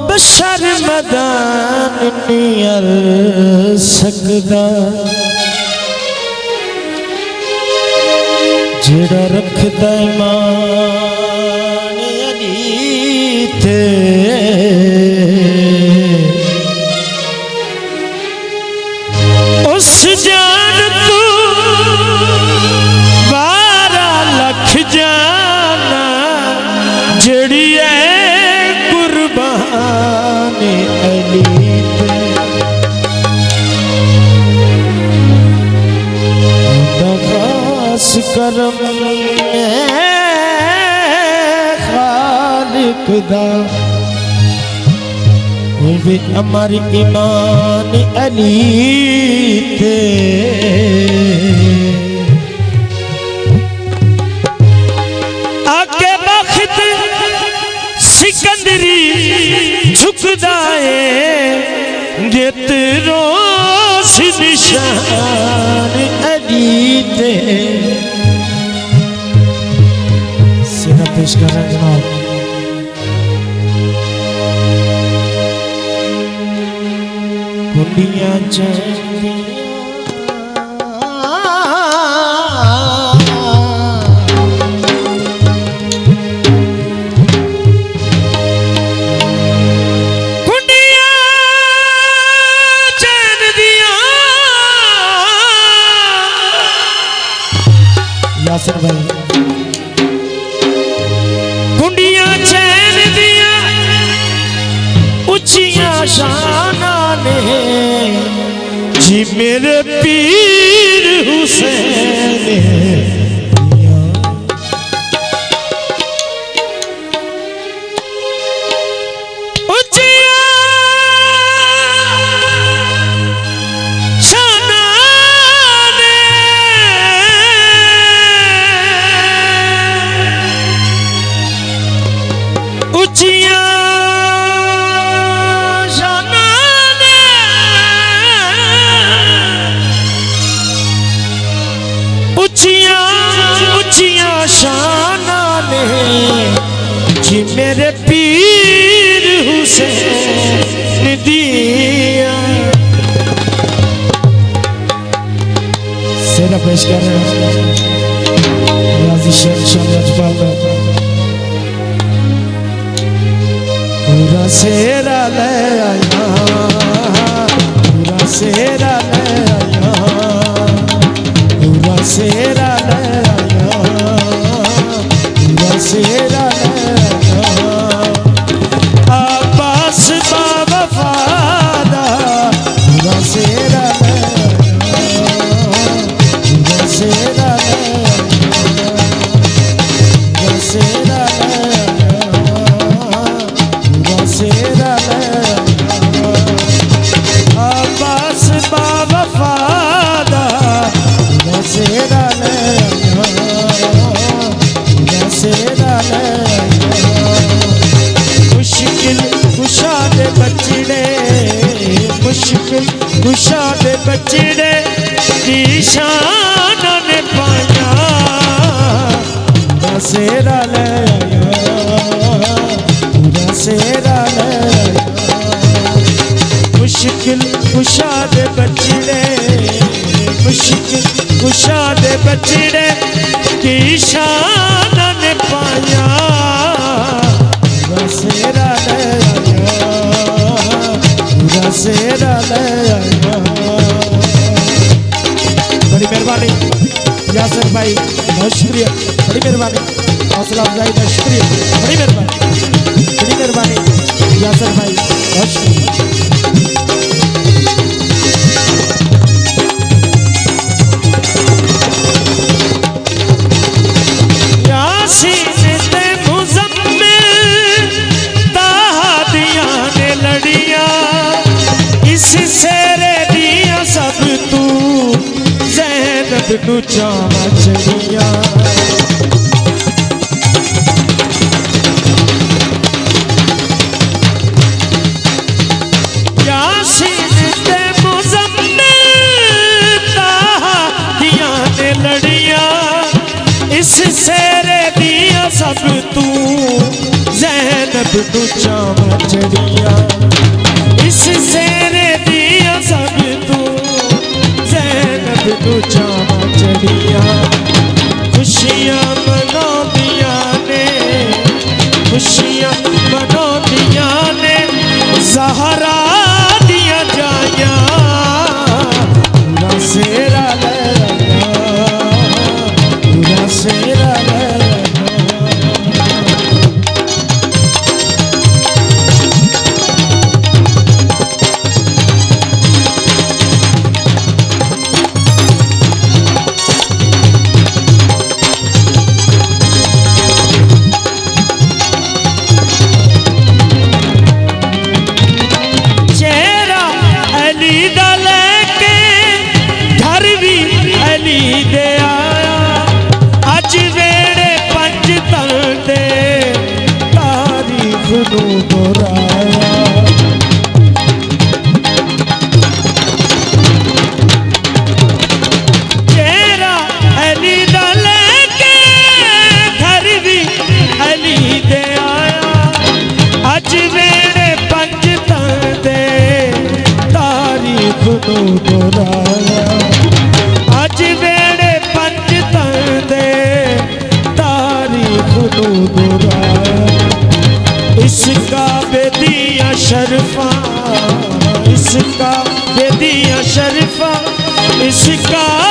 बशर मैदान नियर सकदा जेड़ा रखदा ईमान अली ते उस जान तू 12 लख जाना जड़ी है कुर्बान अली दफास करम खालिक दा वे अमर ईमान अली थे आके बख्त सिकंदरी झुकदा है जित रोस निशान अली थे सीधा पेश कर रहे जनाब कुंडियां चंदियां कुंडियां चंदियां यासर भाई कुंडियां चंदियां उच्चियां शाना जी मेरे पीर हुसैन उच्चिया शाना ने उच्चिया उच्चिया शाना ने जी मेरे पीर हुसैन दिया सेरा पेश कर रहे हैं राजी शेर लजपाल पूरा सेरा ले आया पूरा सेरा ले आया पूरा सेरा ले आया पूरा सेरा ले आया अब्बास बावफादा पूरा सेरा ले आया पूरा सेरा ले आया पूरा सेरा ले आया पूरा सेरा ले आया अब्बास बावफादा सेरा ले सेरा ले मुश्किल कुशा दे बचड़े मुश्किल कुशा दे बचड़े की शान ने पाया सेरा ले पूरा सेरा ले मुश्किल कुशा दे बचड़े मुश्किल कुशा दे बचड़े की शान ने पाया सेरा ले आया पूरा सेरा ले आया बड़ी मेहरबानी यासर भाई बहुत शुक्रिया बड़ी मेहरबानी हौसला अफजाई का शुक्रिया बड़ी मेहरबानी यासर भाई बहुत शुक्रिया तू चामा चढ़िया यासीन ते मुज़म्मिल ताहा दिया ने लड़िया इस सेरे दिया सब तू ज़ैनब नू चावां चढ़िया इस शेरे दिया सब तू ज़ैनब नू चावां चढ़िया खुशियां मनाउंदियां ने खुशियां मनाउंदियां ने ज़हरा दिया जाया पूरा सेरा लगा पूरा सेरा लगा अज वेड़े पंज दे तारीफ नू दोहराया इसका बेदिया शरफा इसका बेदिया शरफा इसका